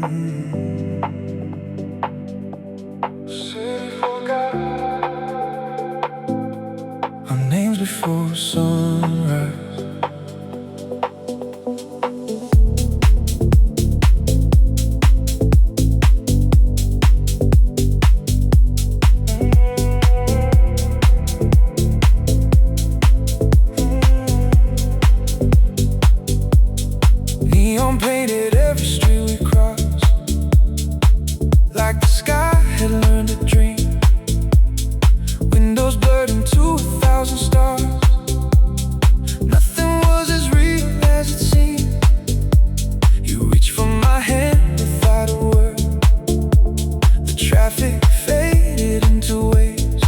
City forgot our names before sunrise. Neon painted every street we crossed, like the sky had learned to dream. Windows blurred into 1,000 stars. Nothing was as real as it seemed. You reached for my hand without a word. The traffic faded into waves.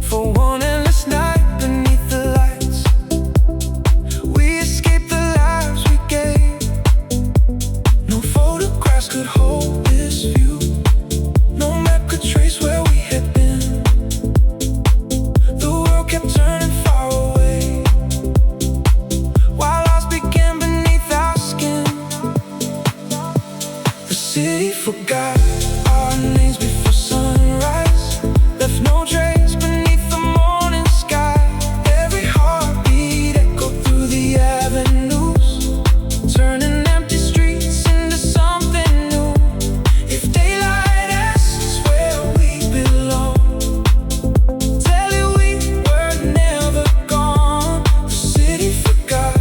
For one endless night beneath the lights, we escaped the lives we gave. No photographs could hold this view. No map could trace where we had been. The world kept turning far away, while ours began beneath our skin. The city forgot our names before sunrise, left no trace beneath the morning sky. Every heartbeat echoed through the avenues, turning empty streets into something new. If daylight asks us where we belong, tell it we were never gone. The city forgot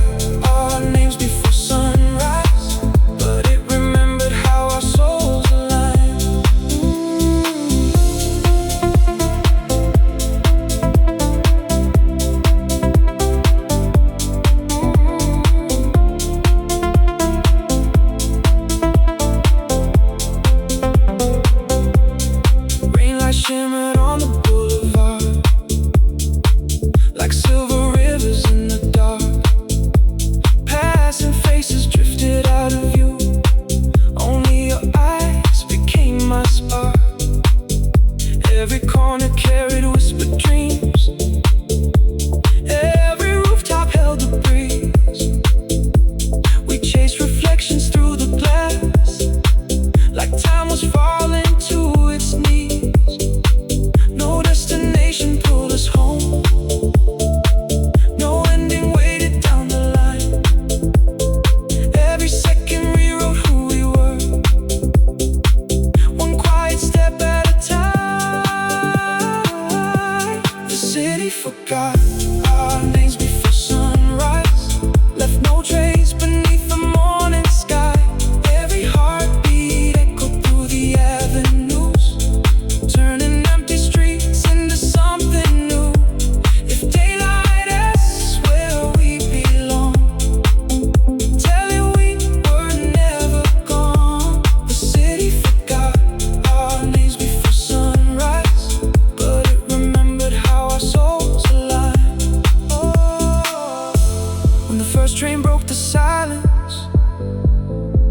our names before sunrise, but it remembered how our souls aligned. Rain light shimmered on the boulevard, like silver rivers in the dark. Passing faces drifted out of view. Only your eyes became my spark. Every corner carried whispered dreams. Every rooftop held a breeze. We chased reflections through the glass, like time was falling to its knees. No destination pulled us home. No ending waited down the line. Every second rewrote who we were, one quiet step at a time. The city forgot our names before sunrise, left no trace beneath the morning sky. Every heartbeat echoed through the avenues, turning empty streets into something new. If daylight asks where we belong, tell it we were never gone. The city forgot our names before sunrise, but it remembered how our souls aligned. When the first train broke the silence,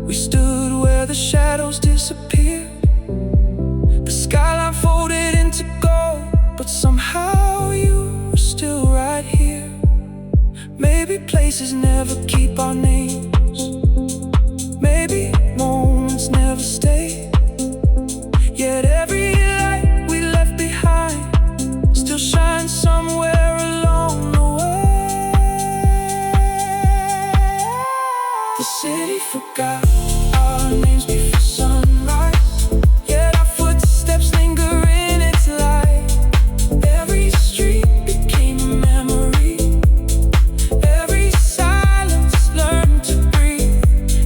we stood where the shadows disappeared. The skyline folded into gold, but somehow you were still right here. Maybe places never keep our names, maybe moments never stay. Yet every light we left behind still shines somewhere along the way. The city forgot our names before sunrise, yet our footsteps linger in its light. Every street became a memory. Every silence learned to breathe.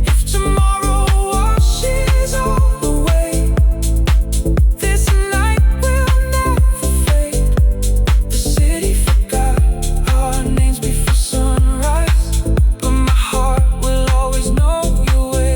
If tomorrow washes all away, this night will never fade. The city forgot our names before sunrise, but my heart will always know your way.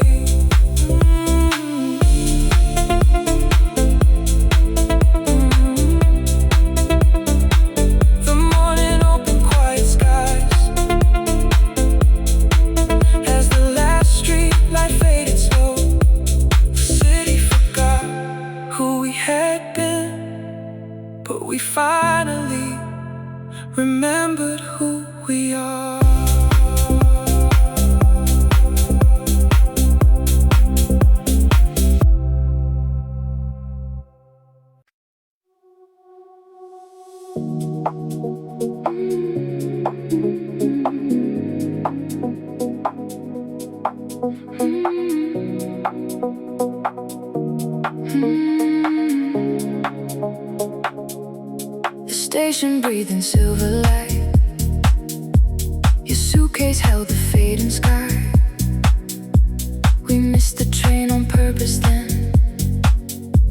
ocean breathing silver light. Your suitcase held the fading sky. We missed the train on purpose then,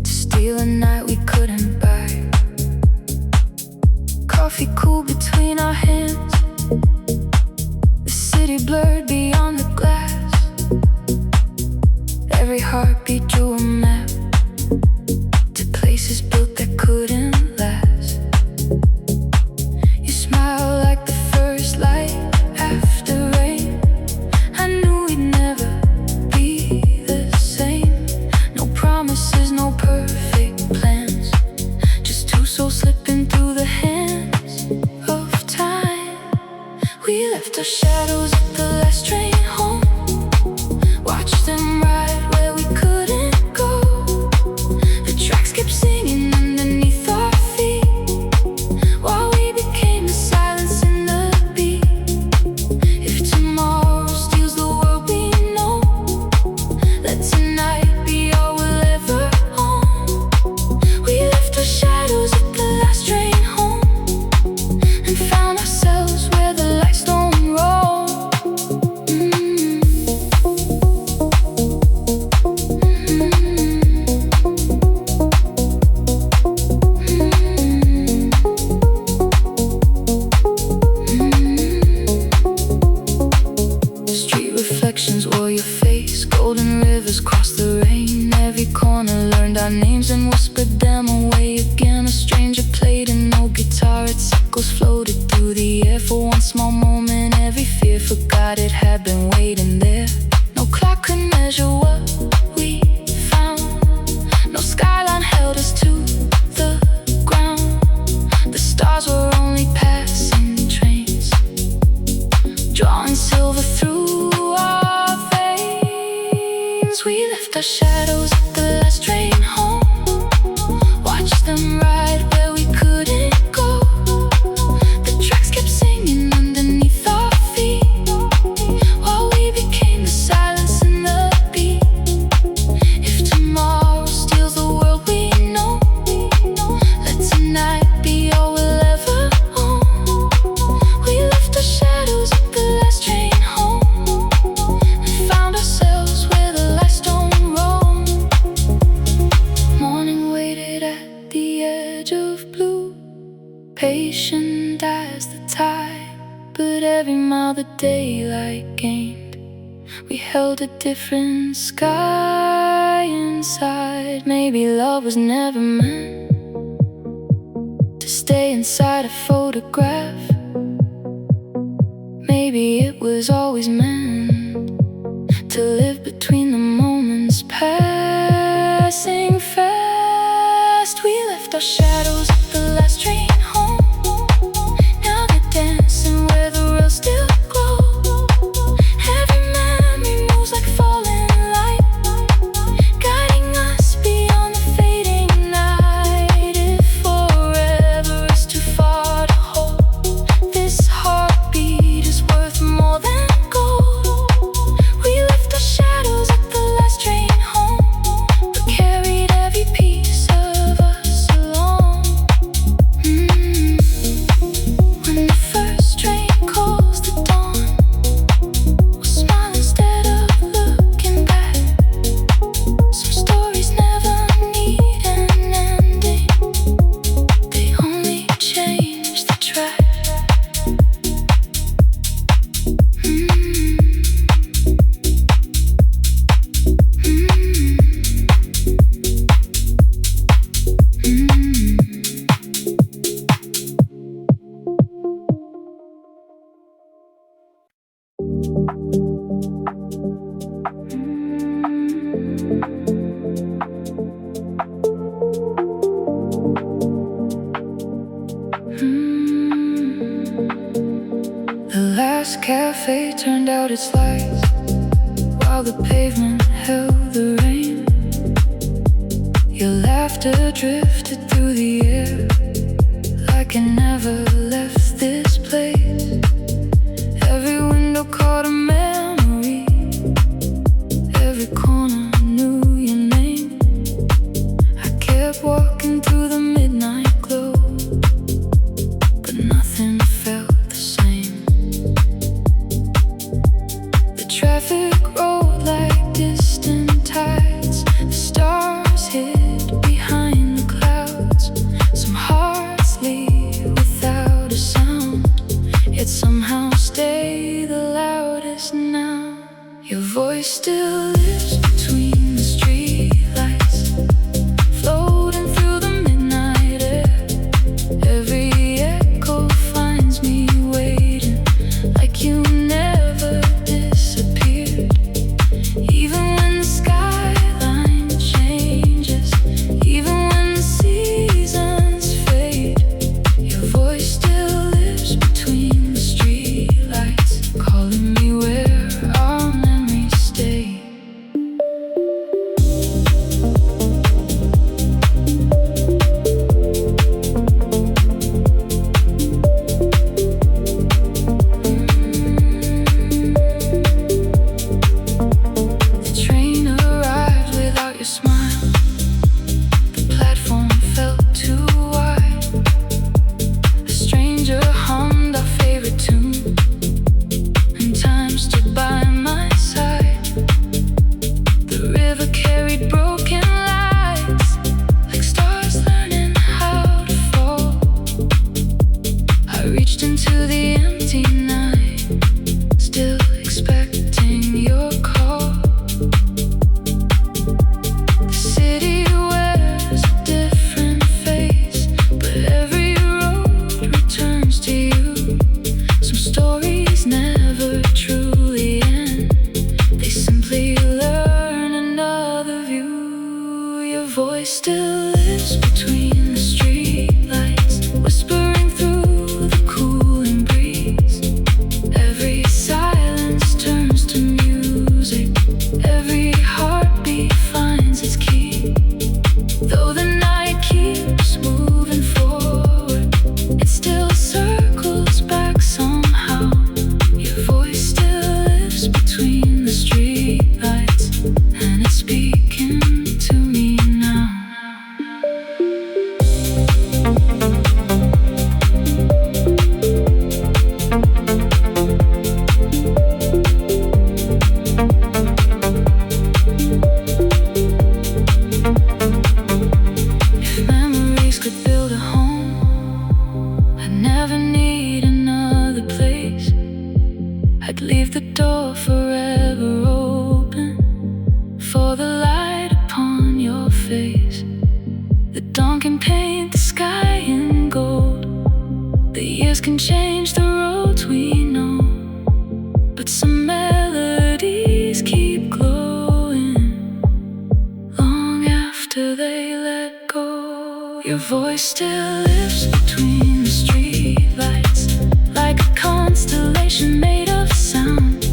to steal a night we couldn't buy. Coffee cool between our hands, the city blurred beyond the glass. Every heartbeat drew a map to places built that couldn't last. You smile like the first light after rain. I knew we'd never be the same. No promises, no perfect plans, just two souls slipping through the hands of time. We left our shadows at the last train home, watched them ride where we couldn't go. The tracks kept singing underneath our feet, while we became the silence in the beat. If tomorrow steals the world we know, let tonight be all we'll ever own. We left our shadows at the last train home, and found ourselves where the lights don't roll. Street reflections wore your face, golden rivers crossed the rain. Every corner learned our names and whispered them away again. A stranger played and no guitar, its echoes floated through the air. For one small moment, every fear forgot it had been waiting there. No clock could measure what we found, no skyline held us to the ground. The stars were only passing trains, drawing silver through our veins. We left our shadows at the last train home, watched them ride where we couldn't go. The tracks kept singing underneath our feet, while we became the silence in the beat. If tomorrow steals the world we know, let tonight be all we'll ever own. We left our shadows at the last train home, and found ourselves where the lights don't roam. Morning waited at the edge of blue, patient as the tide. But every mile the daylight gained, we held a different sky inside. Maybe love was never meant to stay inside a photograph. Maybe it was always meant to live between the moments passing fast. We left our shadows at the last train home, now they're dancing where the rails still glow. Every memory moves like falling light, guiding us beyond the fading night. If forever is too far to hold, this heartbeat is worth more than gold. We left our shadows at the last train home, but carried every piece of us along. When the first train calls the dawn, we'll smile instead of looking back. Some stories never need an ending, they only change the track. The last cafe turned out its lights, while the pavement held the rain. Your laughter drifted through the air like it never left this place. Every window caught a memory, every corner knew your name. I kept walking through the midnight glow, Your voice still lives between the streetlights, floating through the midnight air. Every echo finds me waiting, like you never disappeared. Even when the skyline changes, even when the seasons fade, your voice still lives between the streetlights, calling me where our memories stay. The train arrived without your smile. The platform felt too wide. A stranger hummed our favorite tune, and time stood by my side. The river carried broken lights, like stars learning how to fall. I reached into the empty night, still expecting your call. The city wears a different face, but every road returns to you. Some stories never truly end, they simply learn another view. Your voice still lives between the streetlights, whispering through the cooling breeze. Every silence turns to music, every heartbeat finds its key. Though the night keeps moving forward, it still circles back somehow. Your voice still lives between the streetlights, and it's speaking to me now. If memories could build a home, I'd never need another place. I'd leave the door forever open for the light upon your face. The dawn can paint the sky in gold, the years can change the roads we know, but some melodies keep glowing long after they let go. Your voice still lives between the streetlights, like a constellation made of sound.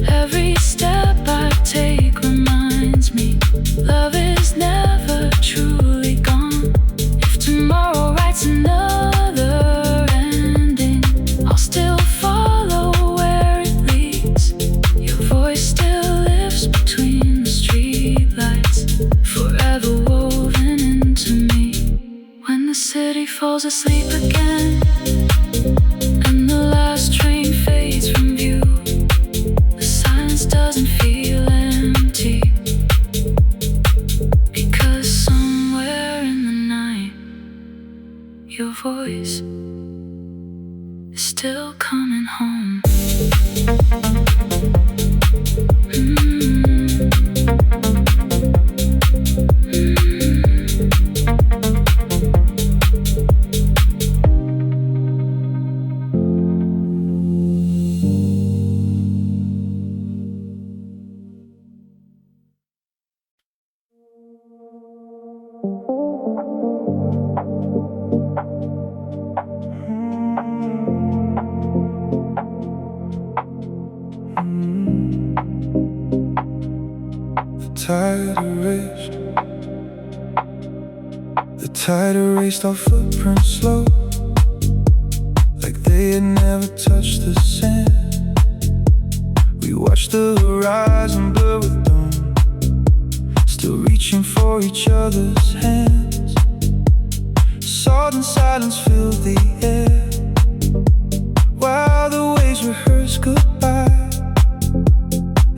Every step I take reminds me love is never truly gone. If tomorrow writes another ending, I'll still follow where it leads. Your voice still lives between the streetlights, forever woven into me. When the city falls asleep again, and the last train fades from view, the silence doesn't feel empty, because somewhere in the night, your voice is still coming home. The tide erased our footprints slow, like they had never touched the sand. We watched the horizon blur with dawn, still reaching for each other's hands. Sudden silence filled the air, while the waves rehearsed goodbye.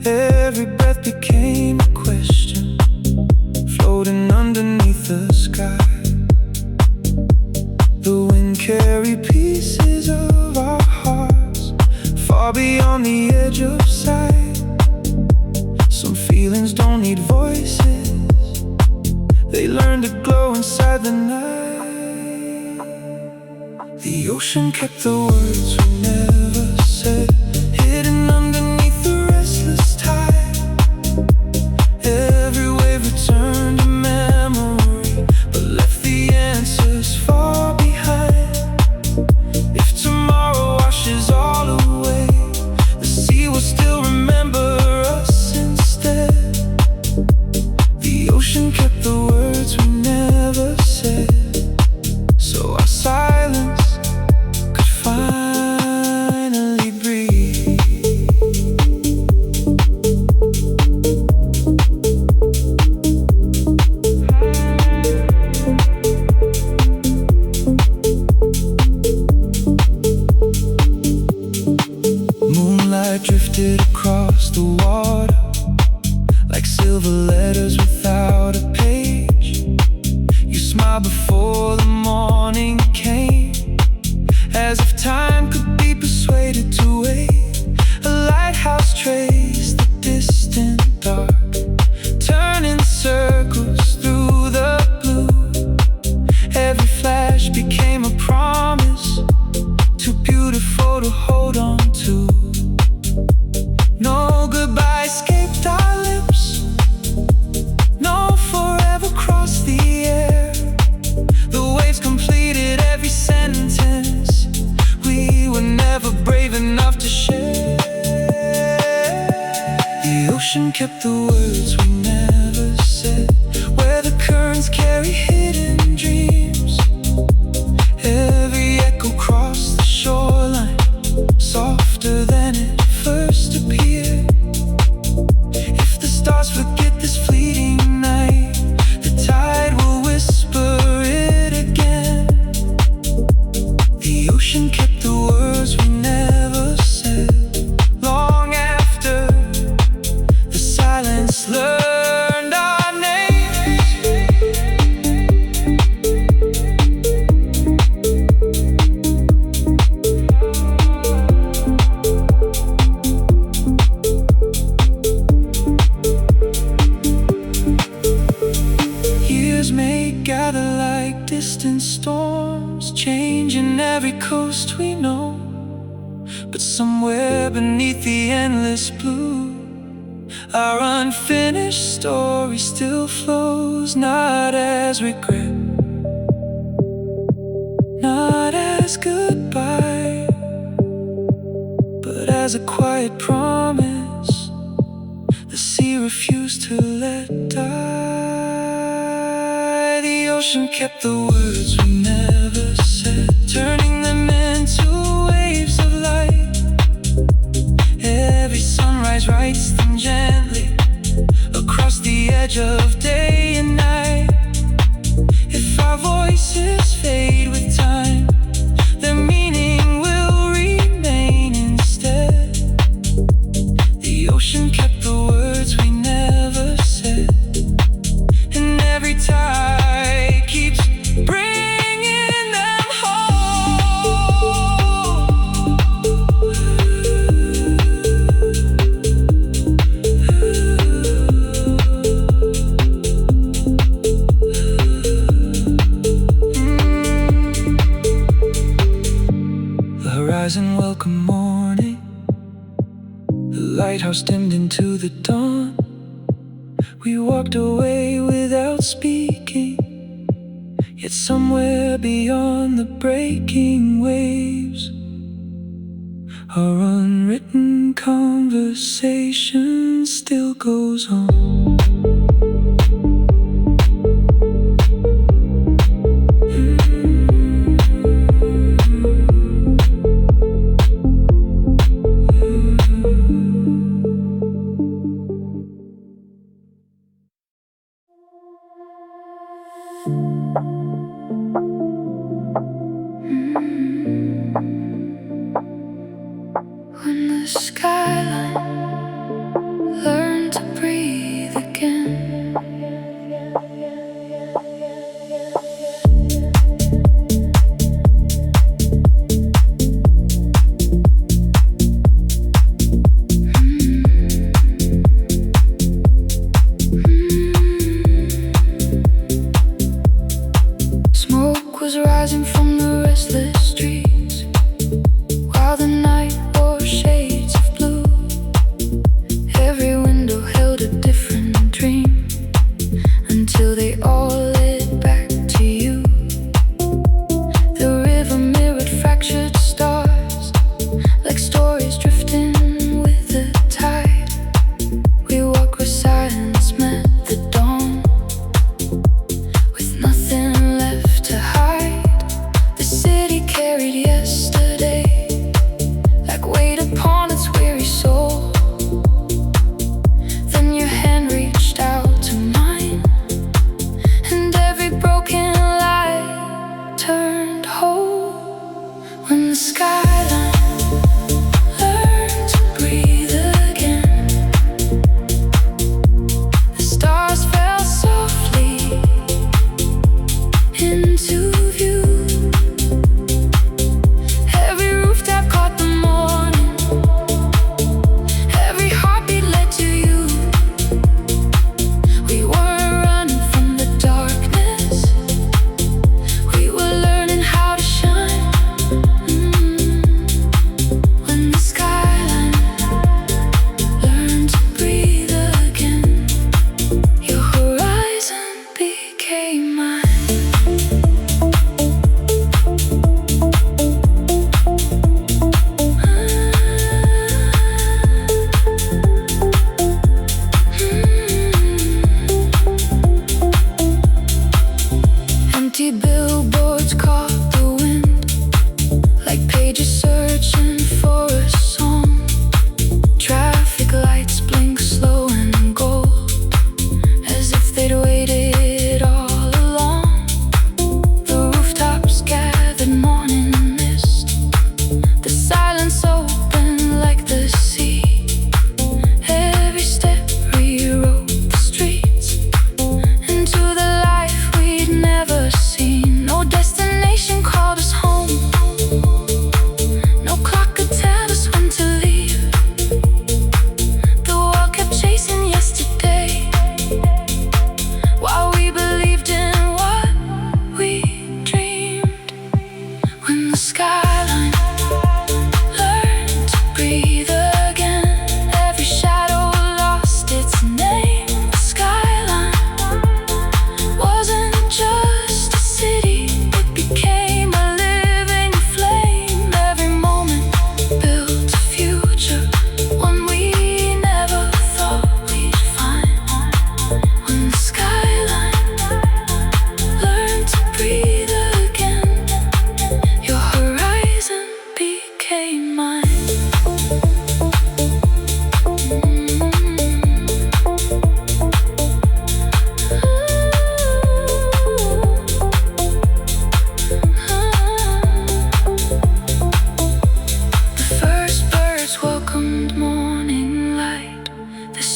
Every breath became a question, floating underneath the sky. The wind carried pieces of our hearts far beyond the edge of sight. ocean kept the words we never said, hidden underneath the restless tide. Every wave returned a memory, but left the answers far behind. If tomorrow washes all away, the sea will still remember us instead. The ocean kept the words we never said, so our silence could finally breathe. Moonlight drifted across the water like silver letters without a page. You smiled before the morning came, as if time could be persuaded to wait. A lighthouse traced the distant dark, turning circles through the blue. Every flash became a promise, too beautiful to hold on to. No goodbye escaped our lips, no forever crossed the air. The waves completed every sentence we were never brave enough to share. The ocean kept the words we never said, where the currents carry hidden dreams. Every echo crossed the shoreline, softer than it first appeared. If the stars forget this fleeting night, the tide will whisper it again. The ocean kept the words we never said, long after the silence learned our names. Years may gather like distant storms, changing every coast we know. But somewhere beneath the endless blue, our unfinished story still flows, not as regret, not as goodbye, but as a quiet promise the sea refused to let die. The ocean kept the words we never said, turning them into waves of light. Every sunrise writes them gently across the edge of day and night. If our voices fade with time, their meaning will remain instead. The ocean kept the words we never said, and every tide keeps bringing them home. The horizon welcomed morning, the lighthouse dimmed into the dawn. We walked away without speaking, yet somewhere beyond the breaking waves, our unwritten conversation still goes on. When the skyline learned to breathe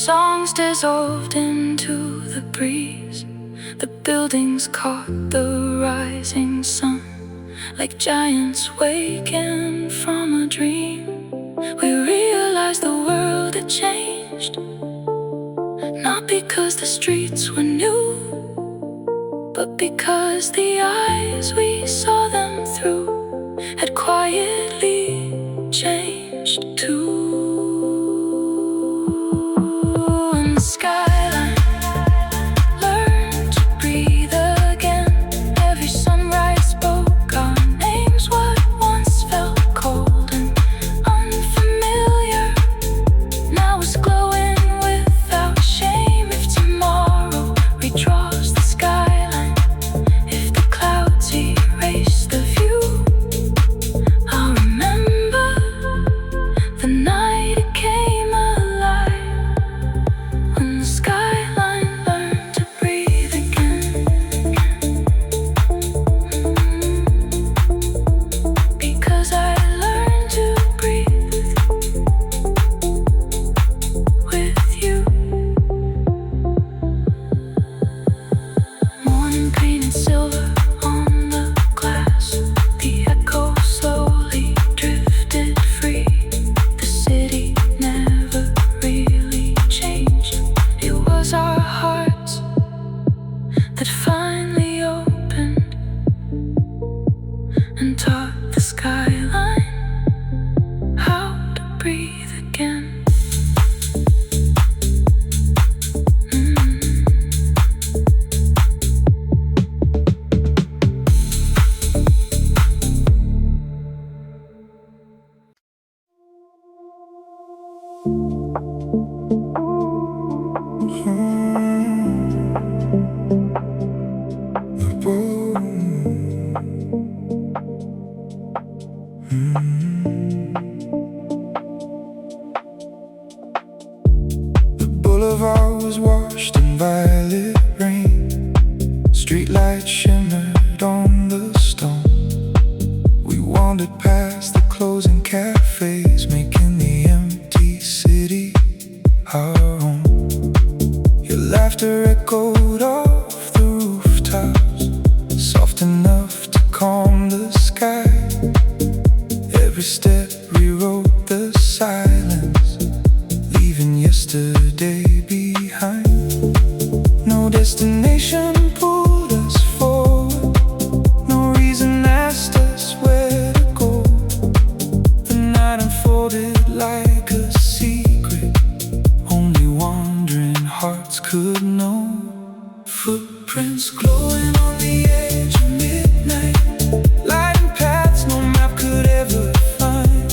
songs dissolved into the breeze. The buildings caught the rising sun, like giants waking from a dream. We realized the world had changed, not because the streets were new, but because the eyes we saw them through had quietly changed too. And the skyline learned to breathe again. Every sunrise spoke our names. What once felt cold and unfamiliar now is glowing without shame. If tomorrow redraws the skyline, if the clouds erase the view, I'll remember the night it came alive, when the skyline learned to breathe again. Because I learned to breathe with you. Morning painted silver on the glass, the echo slowly drifted free. The city never really changed. It was our hearts that finally opened and taught the skyline how to breathe again. The boulevard was washed in violet rain. Streetlights shimmered on the stone. We wandered past the closing cafes, making the empty city our own. Your laughter echoed off the rooftops, soft enough to calm the sky. Every step rewrote the silence, leaving yesterday behind. No destination pulled us forward, no reason asked us where to go. The night unfolded like a secret only wandering hearts could know. Footprints glowing on the edge of midnight, lighting paths no map could ever find.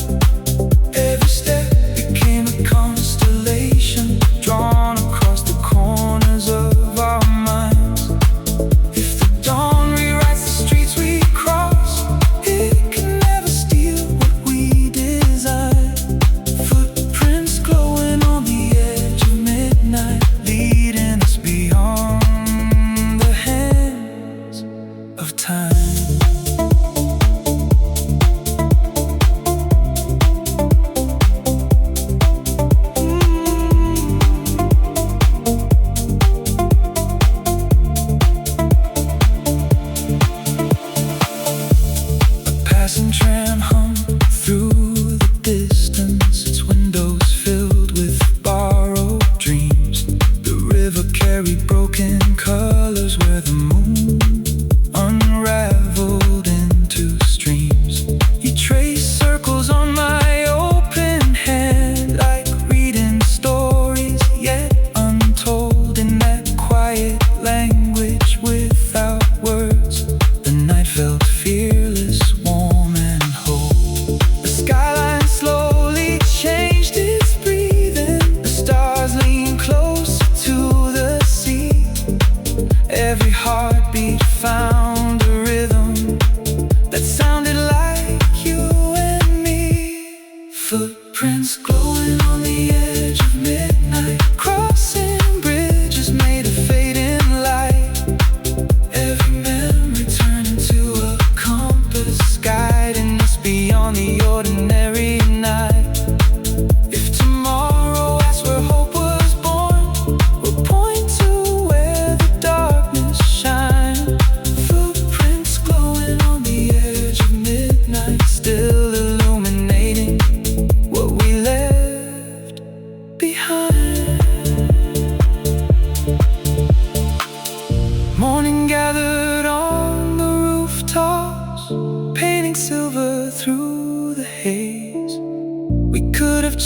Every step became a constellation, drawn across the corners of our minds. If the dawn rewrites the streets we cross, it can never steal what we design. Footprints glowing on the edge of midnight, leading us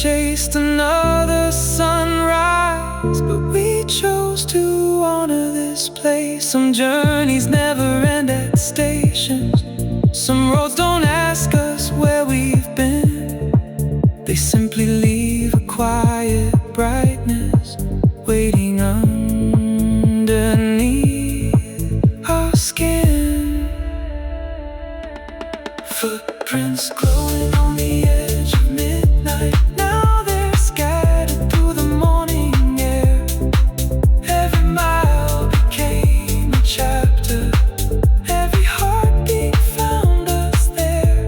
chased another sunrise, but we chose to honor this place. Some journeys never end at stations. Some roads don't ask us where we've been. They simply leave a quiet brightness waiting underneath our skin. Footprints glowing on the edge of midnight. Now they're scattered through the morning air. Every mile became a chapter. Every heartbeat found us there.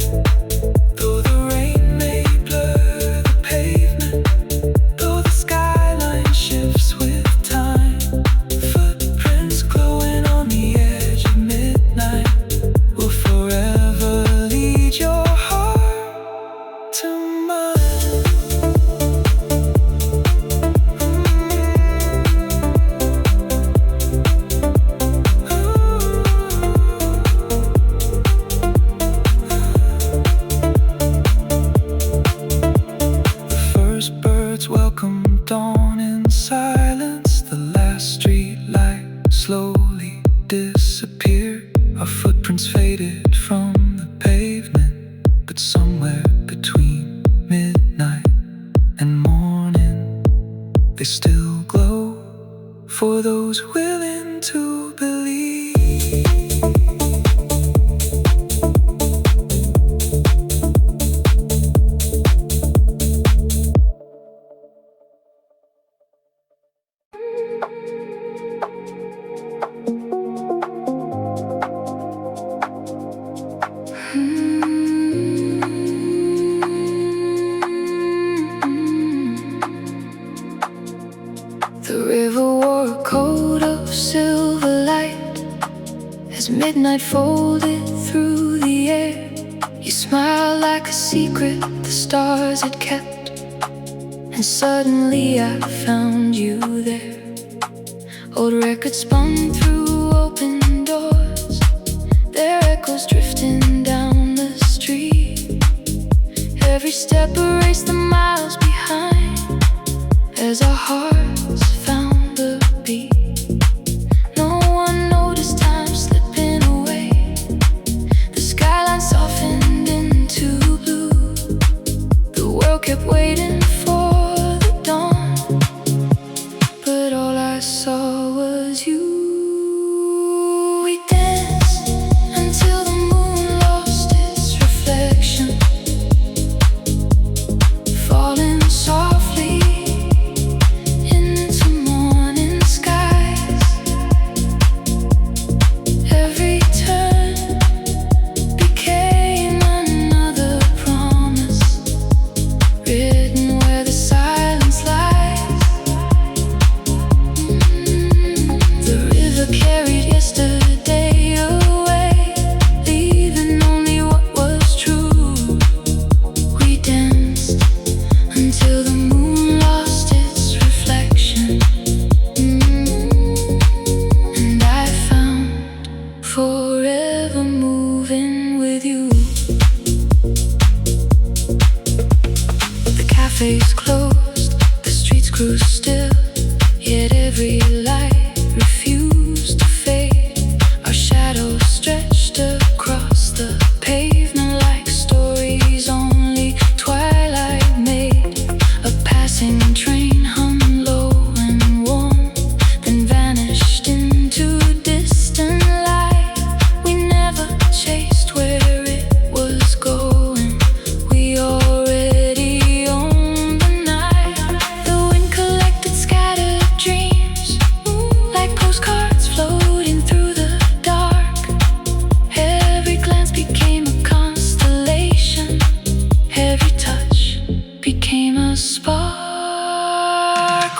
Though the rain may blur the pavement, though the skyline shifts with time, footprints glowing on the edge of midnight will forever lead your heart to mine. The first birds welcomed dawn in silence. The last street light slowly disappeared. Our footprints faded from the pavement, but somewhere between midnight and morning, they still glow for those willing to believe. The river wore a coat of silver light as midnight folded through the air. You smiled like a secret the stars had kept, and suddenly I found you there. Old records spun through open doors, their echoes drifting down the street. Every step erased the miles behind as our hearts found the beat. No one noticed time slipping away. The skyline softened into blue. The world kept waiting for the dawn, but all I saw was you. We danced until the moon lost its reflection, falling softly into morning skies. Every turn became another promise, written where the silence lies. The river carried yesterday away, leaving only what was true. We danced until the moon lost its reflection, and I found forever moving with you. The cafes closed, the streets grew still, yet every light refused to fade. Our shadows stretched across the pavement like stories only twilight made. A passing train hummed low and warm, then vanished into distant light. We never chased where it was going. We already owned the night. The wind collected scattered dreams, like postcards floating through the dark. Every glance became a constellation. Every touch became a spark.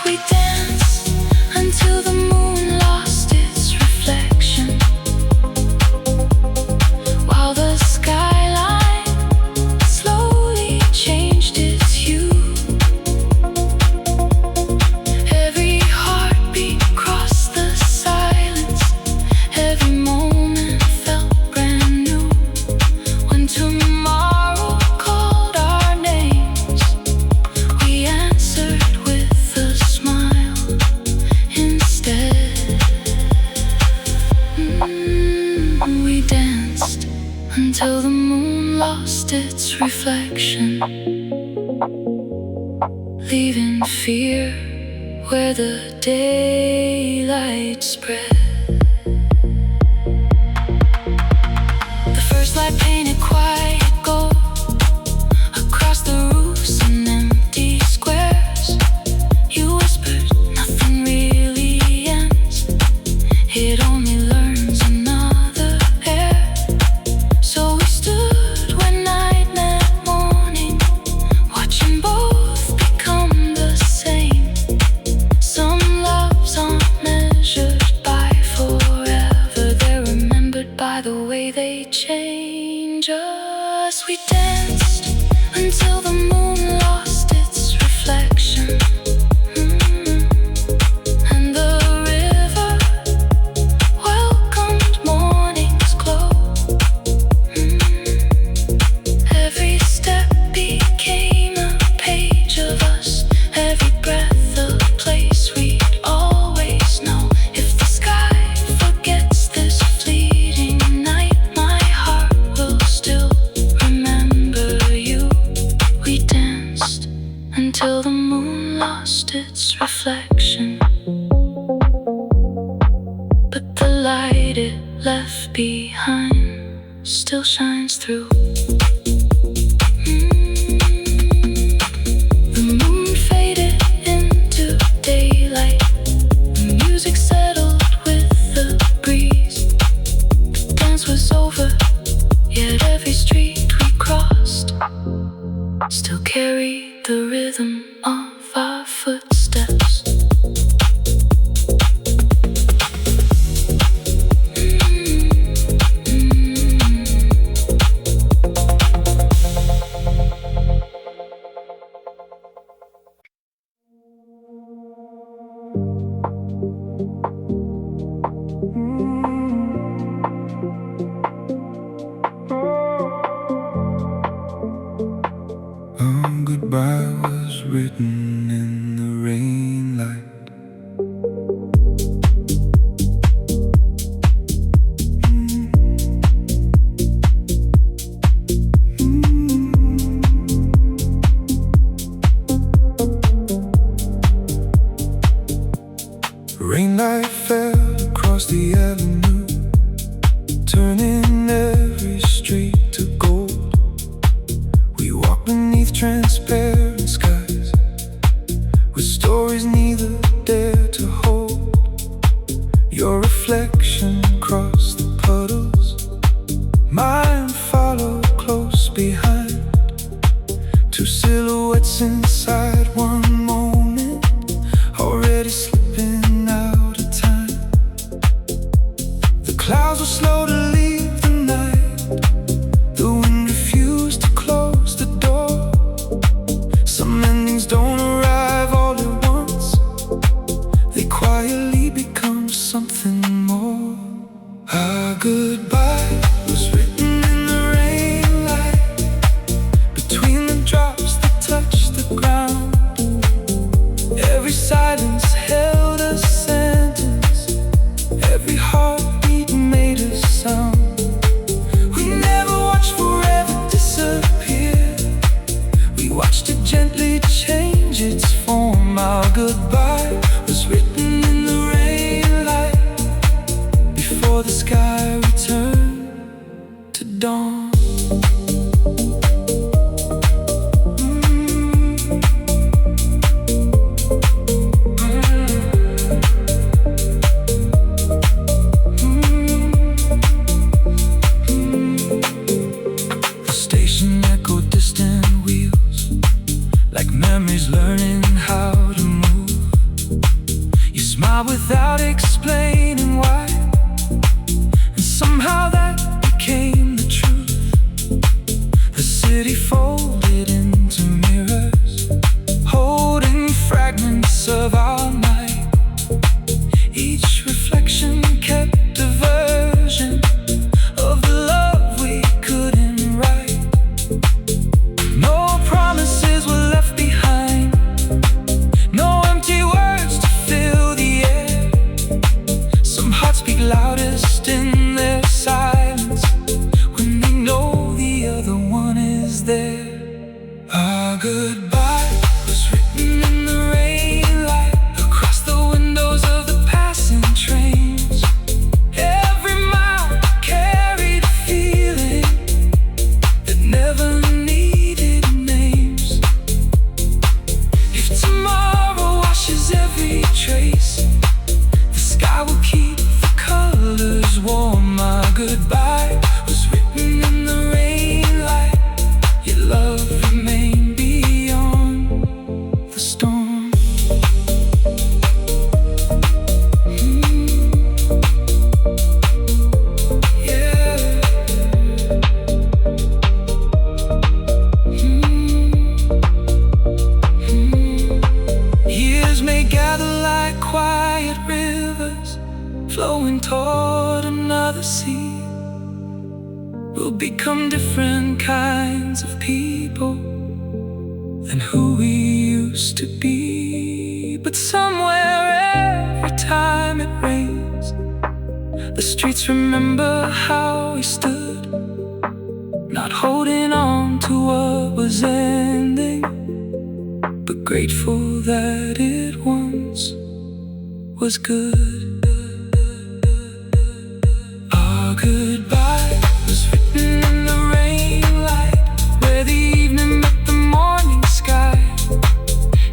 We danced until the moon lost its reflection, while the skyline slowly changed its hue. Every heartbeat crossed the silence. Every moment felt brand new. When tomorrow called our names, we until the moon lost its reflection, leaving fear where the daylight spread. The first light painted quiet gold across the roofs and empty squares. You whispered, nothing really ends, it only learns another air. So we stood when night met morning, watching both become the same. Some loves aren't measured by forever, they're remembered by the way they change us. We danced until the moon lost its reflection, and the river welcomed morning's glow. Every step became a page of us, every breath a place we'd always know. If the sky forgets this fleeting night, my heart will still remember you. We danced until the moon lost its reflection, but the light it left behind still shines through. The moon faded into daylight, the music settled with the breeze. The dance was over, yet every street we crossed still carried the rhythm of our footsteps. Goodbye was written in the rain light. Rain light fell across the avenue, turning every street to gold. We walked beneath transparent skies, with stories neither dared to hold. Your reflection crossed the puddles, mine followed close behind. Two silhouettes inside one moment, already slipping out of time. The clouds were slow to leave the night, the wind refused to close the door. Some endings don't arrive all at once, they quietly become something more. Our goodbye was written in the rain light, between the drops that touched the ground. Every silence held a sentence, every heartbeat made a sound. We never watched forever disappear, we watched it gently change its form. Our goodbye was written in the rain light, before the sky returned to dawn. The station echoed distant wheels, like memories learning how to move. You smiled without explaining why, and somehow that became the truth. The city folded into mirrors, holding fragments of our night. Each reflection kept a version of the love we couldn't write. No promises were left behind, no empty words to fill the air. trace. The sky will keep the colors warm. My goodbye was written in the rain light. Your love remained beyond the storm. Years may gather like quiet rivers flowing toward another sea. We'll become different kinds of people than who we used to be. But somewhere every time it rains, the streets remember how we stood, not holding on to what was ending, but grateful that it once was good. Our goodbye was written in the rain light, where the evening met the morning sky.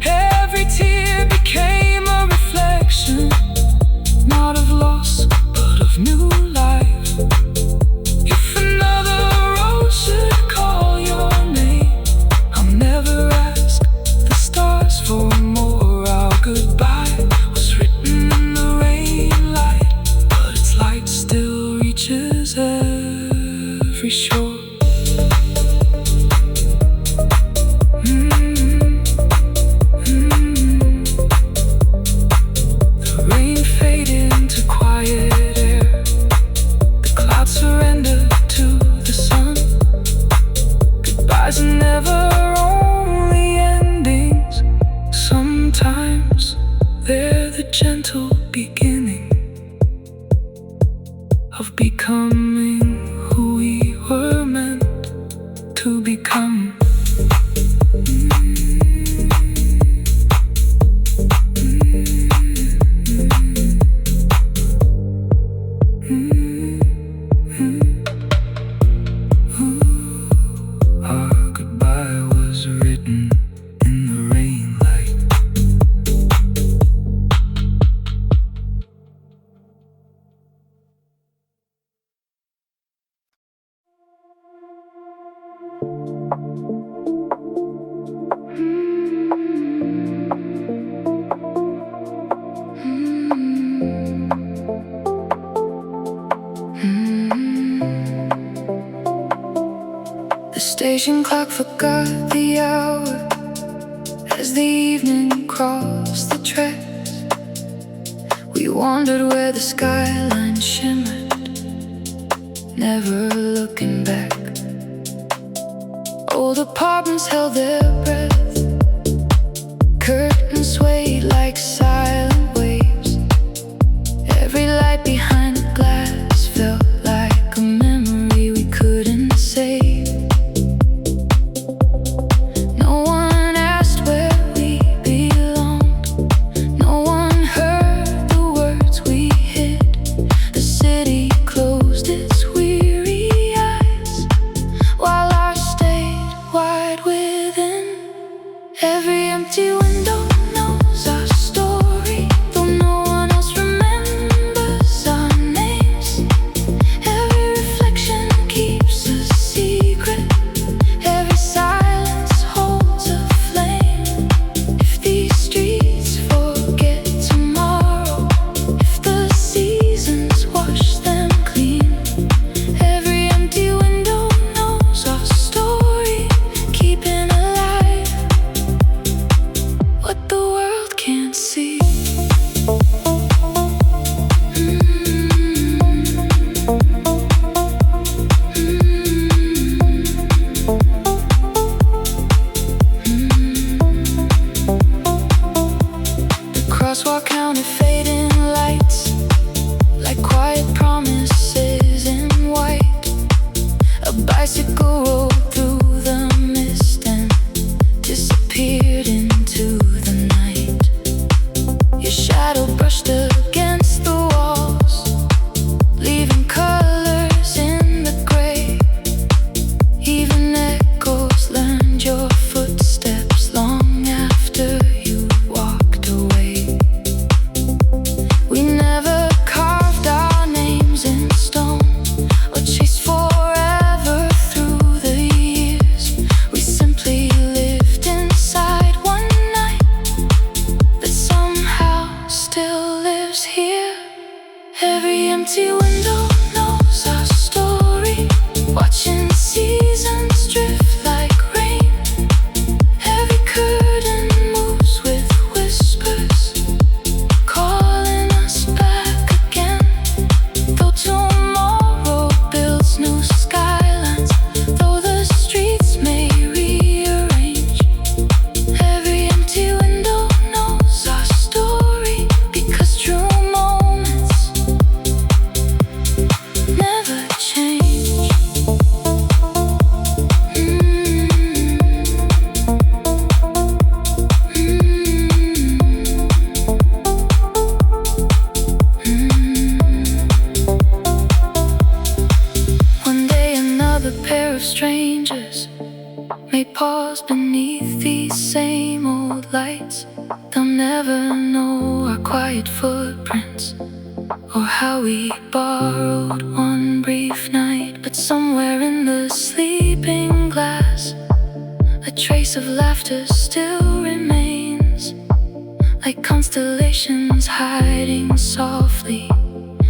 Every tear became a reflection, not of loss, but of new life. If another rose should call your name, I'll never ask the stars for more. Our goodbye was written in the rain light, but its light still reaches every shore. The rain faded into quiet air. The clouds surrendered to the sun. Goodbyes are never only endings. Sometimes they're the gentle beginning of becoming who we were meant to become. Our goodbye was written in the rain light. The station clock forgot the hour as the evening crossed the tracks. We wandered where the skyline shimmered, never looking back. Old apartments held their breath, curtains swayed like silent waves. Every light behind the glass felt like a memory we couldn't save. No one asked where we belonged, no one heard the words we hid. The city closed its weary eyes while ours stayed wide within. Every empty window knows our story, though no one else remembers our names. Every reflection keeps a secret, every silence holds a flame. If these streets forget tomorrow, if the seasons wash them clean, every empty window knows our story, keeping alive what the world can't see. The crosswalk counted fading lights, like quiet promises in white. A bicycle rolled through the mist and disappeared into the night. Your shadow brushed against the walls, leaving colors in the gray. Even echoes learned your footsteps long after you walked away. quiet footprints, or how we borrowed one brief night. But somewhere in the sleeping glass, a trace of laughter still remains, like constellations hiding softly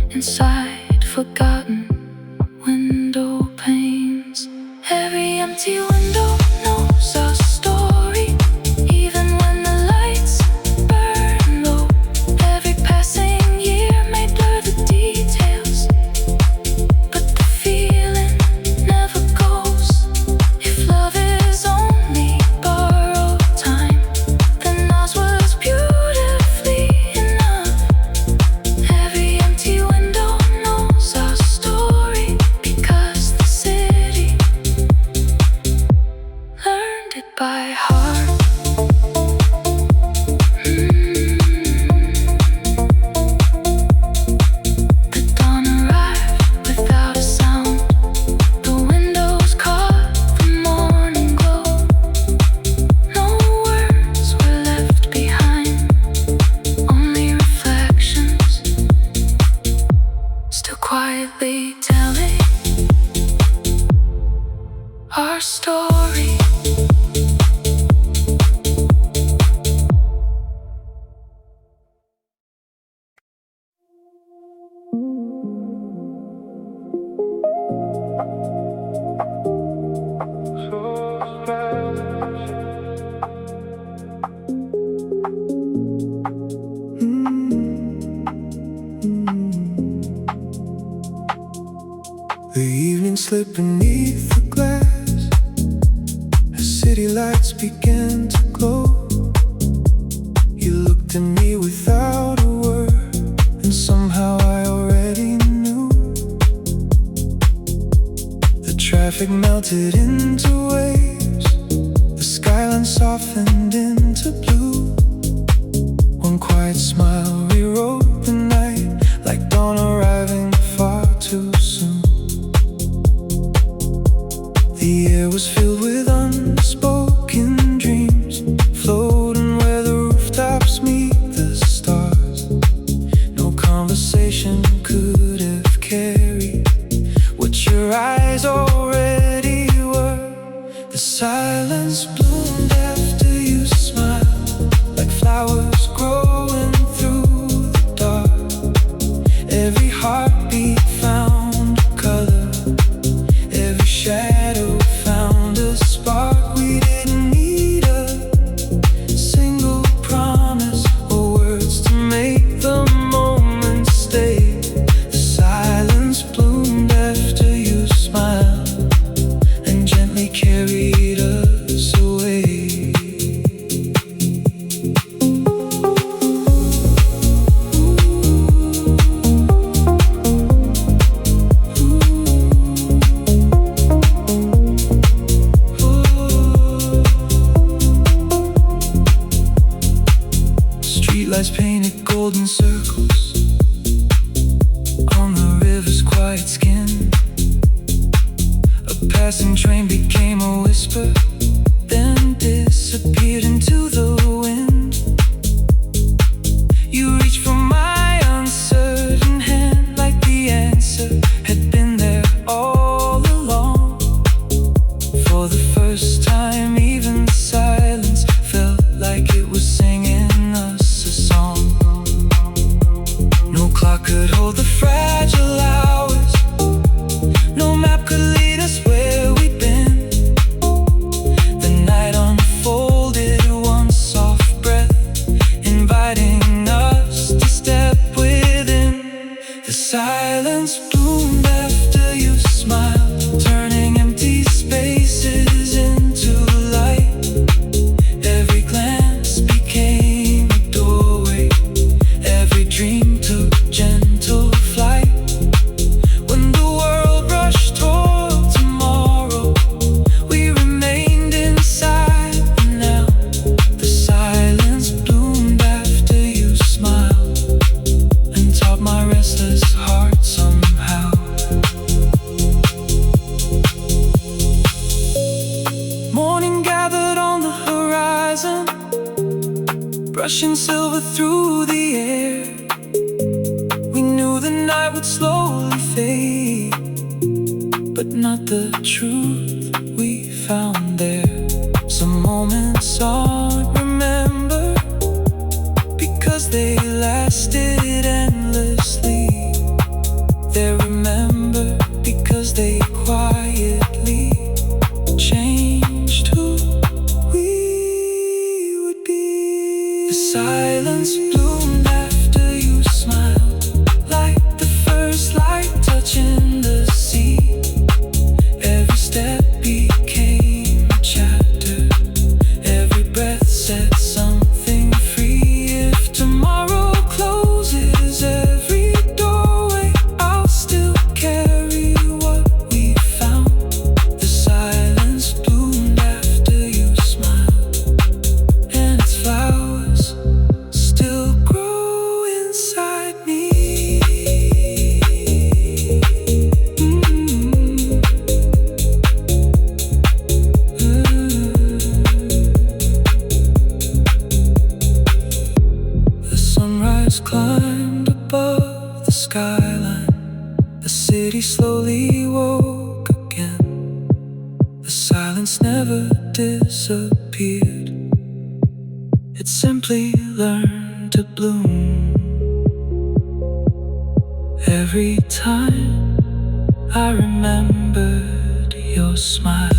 inside forgotten window panes. Every empty window knows a story, even when the lights burn low. Every passing year may blur the details, but the feeling never goes. If love is only borrowed time, then ours was beautifully enough. Every empty window knows our story, because the city learned it by heart. The dawn arrived without a sound. The windows caught the morning glow. No words were left behind, only reflections, still quietly telling our story. The evening slipped beneath the glass as city lights began to glow. You looked at me without a word, and somehow I already knew. The traffic melted into waves, the skyline softened into blue. One quiet smile rewrote the night, like dawn arriving far too soon. The air was filled with unspoken dreams, floating where the rooftops meet the stars. No conversation could have carried what your eyes already were. The silence bloomed after you smiled, like flowers growing through the dark. Every heartbeat found a color, every shadow found a spark. We didn't need a single promise or words to make the moment stay. The silence bloomed after you smiled and gently carried us away. Streetlights painted golden circles on the river's quiet skin. A passing train became a whisper, then disappeared into the wind. You reached for my uncertain hand, like the answer had been there all along. For the first time, even silence felt like it was singing us a song. No clock could hold the fragile hours, no map could lead us where we'd been. The night unfolded, one soft breath inviting us to step within. The silence bloomed after you smiled, turning empty spaces into light. Every glance became a doorway, every dream took gentle flight. When the world rushed toward tomorrow, we remained inside the now. The silence bloomed after you smiled and taught my restless heart somehow. Morning gathered on the horizon, brushing silver through the air. not the truth we found there. Some moments aren't remembered because they lasted endlessly. They're remembered because they quietly changed who we would be. The silence bloomed after you smiled, like the first light touching the sea. Every step became a chapter, every breath set something free. If tomorrow closes every doorway, I'll still carry what we found. The silence bloomed after you smiled, and its flowers still grow inside me. The sunrise climbed above the skyline. The city slowly woke again. The silence never disappeared. It simply learned to bloom. Every time I remembered your smile.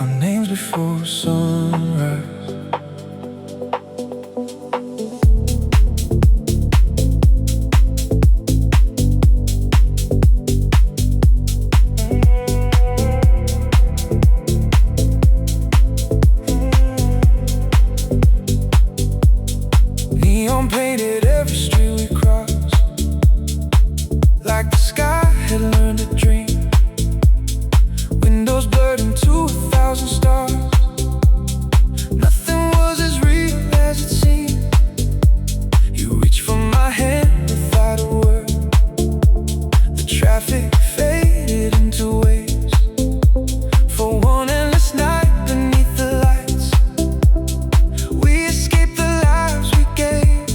Our names before sunrise. Neon painted every street we crossed, like the sky had learned to dream. Windows blurred into 1,000 stars. Nothing was as real as it seemed. You reached for my hand without a word. The traffic faded into waves. For one endless night beneath the lights, we escaped the lives we gave.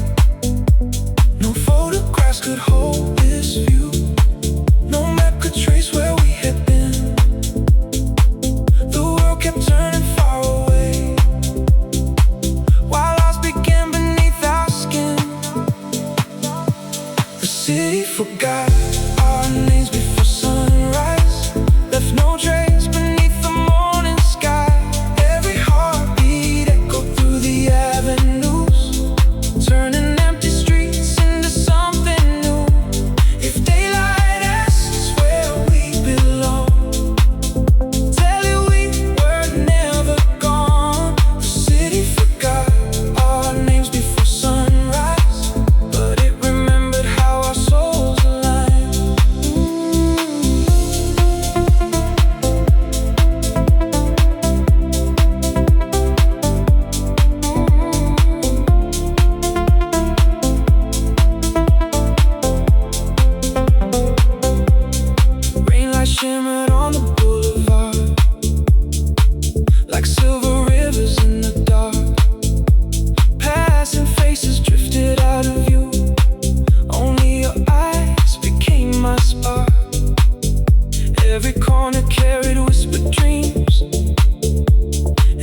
No photographs could hold this view. No map could trace where we had been. The world kept turning far away, while ours began beneath our skin. The city forgot our names before sunrise, left no trace beneath the morning sky. Every heartbeat echoed through the avenues, turning empty streets into something new. If daylight asks where we belong, tell it we were never gone. The city forgot our names before sunrise, but it remembered how our souls aligned. Rain light shimmered on the boulevard, like silver rivers in the dark. Passing faces drifted out of view. Only your eyes became my spark. Every corner carried whispered dreams.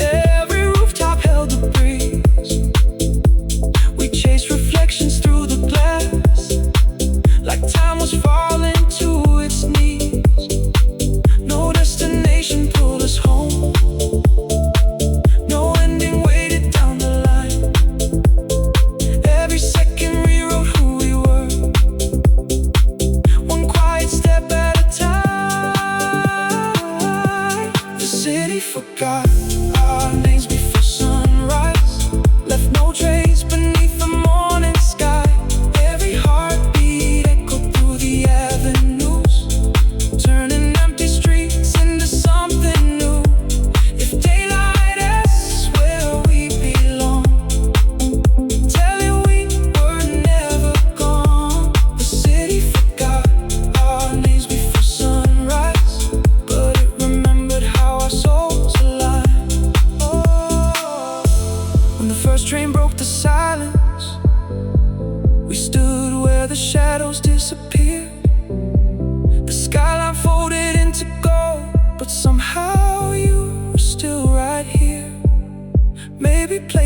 Every rooftop held the breeze. We chased reflections through the glass, like time was falling to its knees. No destination pulled us home. No ending waited down the line. Every second rewrote who we were, one quiet step at a time. The city forgot our names before sunrise, left no trace beneath the morning sky. Every heartbeat echoed through the avenues, turning empty streets into something new. If daylight asks where we belong,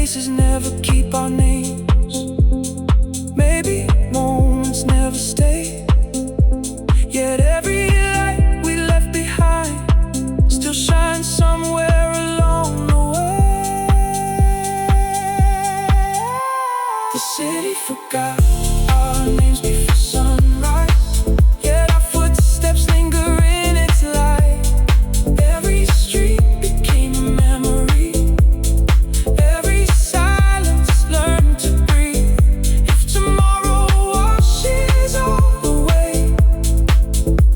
faces never keep our names. Maybe moments never stay. Yet every light we left behind still shines somewhere along the way. The city forgot our names before sunrise, yet our footsteps linger in its light. Every street became a memory, every silence learned to breathe. If tomorrow washes all away,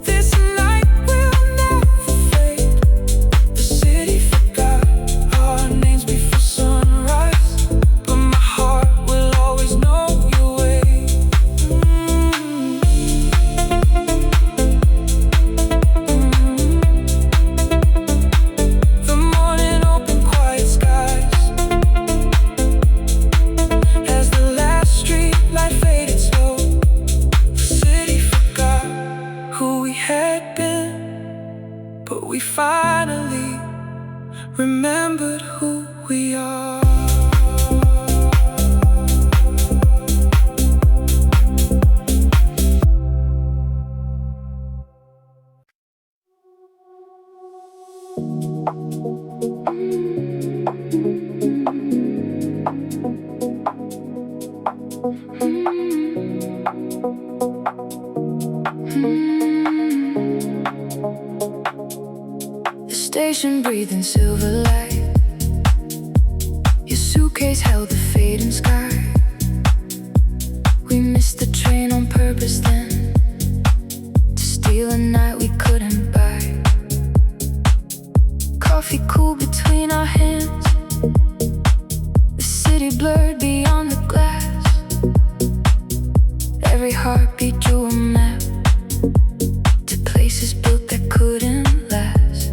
this night will never fade. The city forgot our names before sunrise, but my heart will always know your way. The morning opened quiet skies as the last street light faded slow. The city forgot who we had been, but we finally remembered who we are. The station breathing silver light. Your suitcase held the fading sky. We missed the train on purpose then, to steal a night we couldn't buy. Coffee cool between our hands, the city blurred beyond the glass. Every heartbeat drew a map to places built that couldn't last.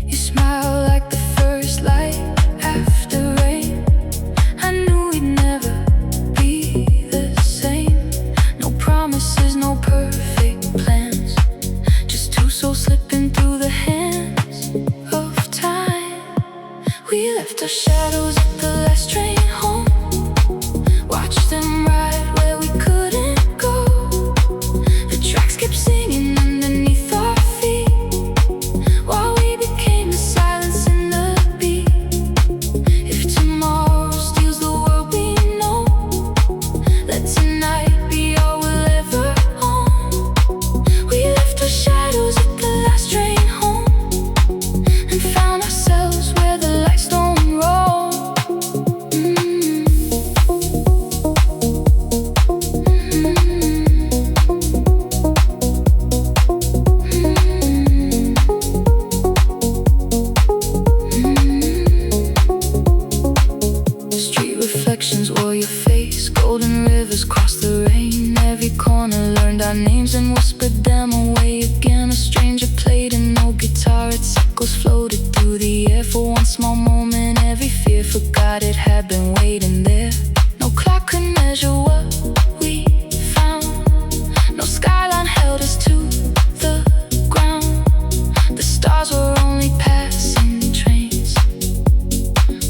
You smile like the first light after rain. I knew we'd never be the same. No promises, no perfect plans, just two souls slipping through the hands of time. We left our shadows at the last train home, watched them ride where we couldn't go. The tracks kept singing underneath our feet, while we became the silence in the beat. If tomorrow steals the world we know, let tonight be all we'll ever own. We left our shadows at the last train home, and found ourselves where the lights don't roll. Street reflections wore your face, golden rivers crossed the rain. Every corner learned our names and whispered them away again. A stranger played and no guitar, its echoes floated through the air. For one small moment, every fear forgot it had been waiting there. No clock could measure what we found, no skyline held us to the ground. The stars were only passing trains,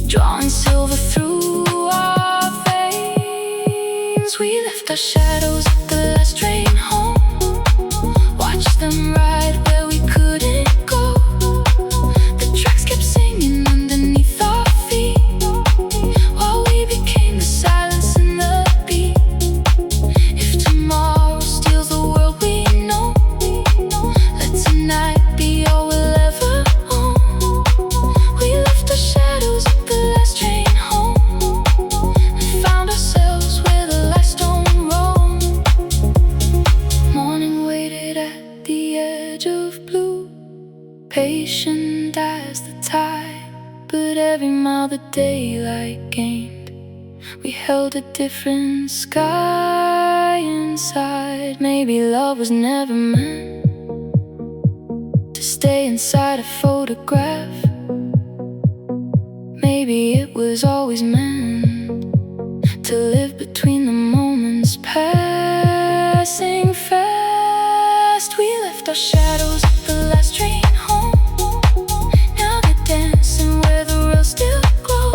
drawing silver through our veins. We left our shadows at the last train home, watched them ride where we couldn't go. The tracks kept singing underneath our feet, while we became the silence in the beat. If tomorrow steals the world we know, let tonight be all we'll ever own. We left our shadows at the last train home, and found ourselves where the lights don't roll. Morning waited at the edge of blue, patient as the tide. But every mile the daylight gained, we held a different sky inside. Maybe love was never meant to stay inside a photograph. Maybe it was always meant to live between the moments passing fast. We left our shadows at the last train home, now they're dancing where the rails still glow.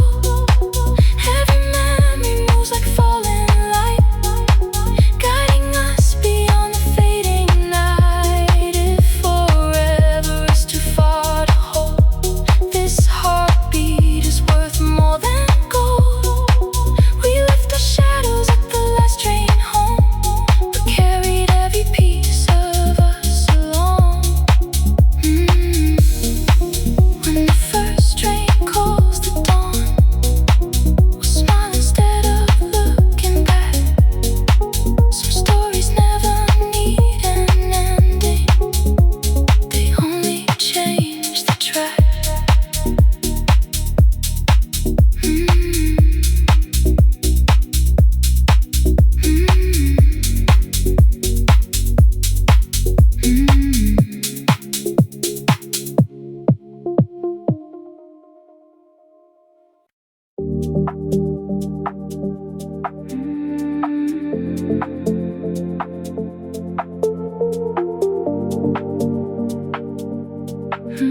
The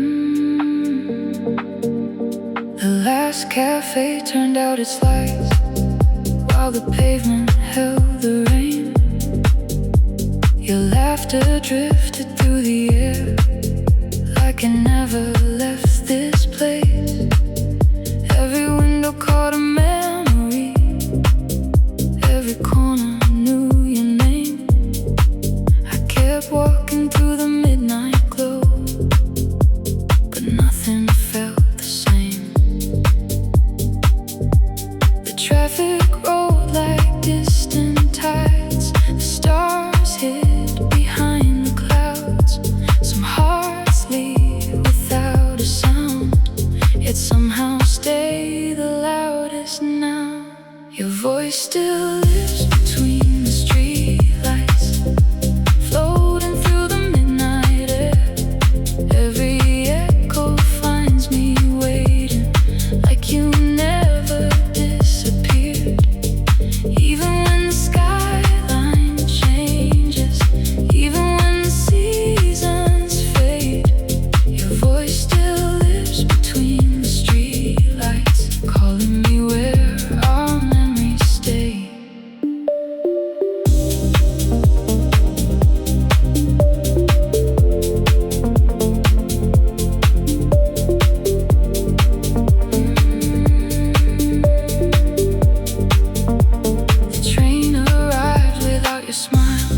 last cafe turned out its lights while the pavement held the rain. Your laughter drifted through the air like it never left this place. Every window caught a memory, every corner knew your name. I kept walking through the midnight glow, but nothing felt the same. The traffic rolled like distant tides, the stars hid behind the clouds. Some hearts leave without a sound, yet somehow stay the loudest now. Your voice still lives between the streetlights, floating through the midnight air. Every echo finds me waiting, like you never disappeared. Even when the skyline changes, even when the seasons fade, your voice still lives between the streetlights, calling me where our memories stay. The train arrived without your smile.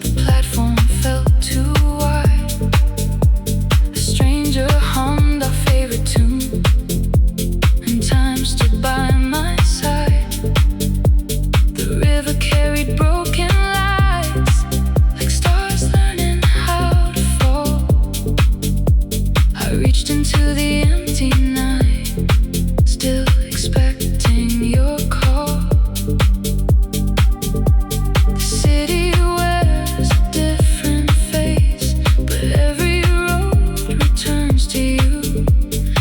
The platform felt too wide. A stranger hummed our favorite tune, and time stood by my side. The river carried broken lights, like stars learning how to fall. I reached into the empty night, still expecting your call. The city wears a different face, but every road returns to you.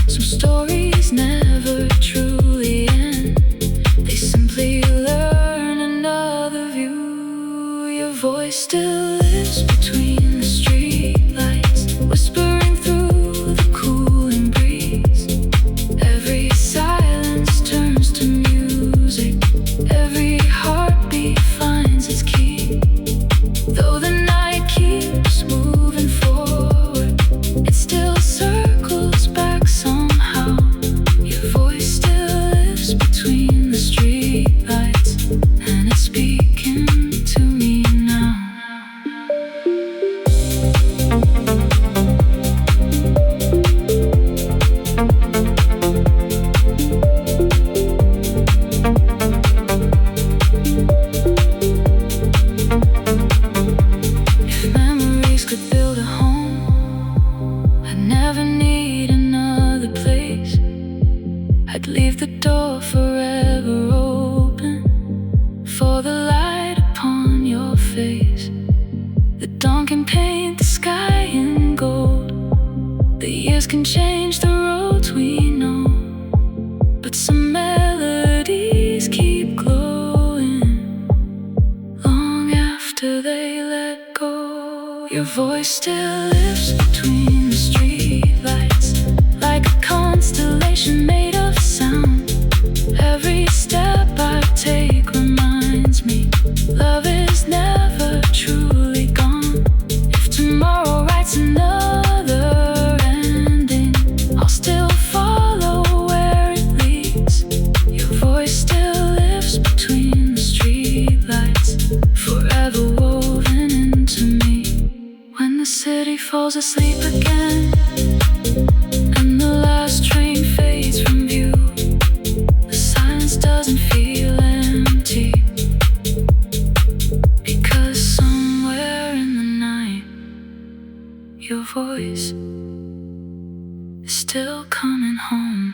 Some stories never truly end, they simply learn another view. Your voice still lives between the streetlights, whispering through the cooling breeze. Every silence turns to music, every heartbeat finds its key. Though the night keeps moving forward, it still circles back somehow. Your voice still lives between the streetlights, and it's speaking to me now. If memories could build a home, I'd never need another place. I'd leave the door forever open for the light upon your face. The dawn can paint the sky in gold, the years can change the roads we know, but some melodies keep glowing long after they let go. Your voice still lives between the streetlights, like a constellation made of sound. Every step I take reminds me love is never truly gone. If tomorrow writes another ending, I'll still follow where it leads. Your voice still lives between the streetlights, forever woven into me. When the city falls asleep again, and the last train fades from view, the silence doesn't feel empty, because somewhere in the night, your voice is still coming home.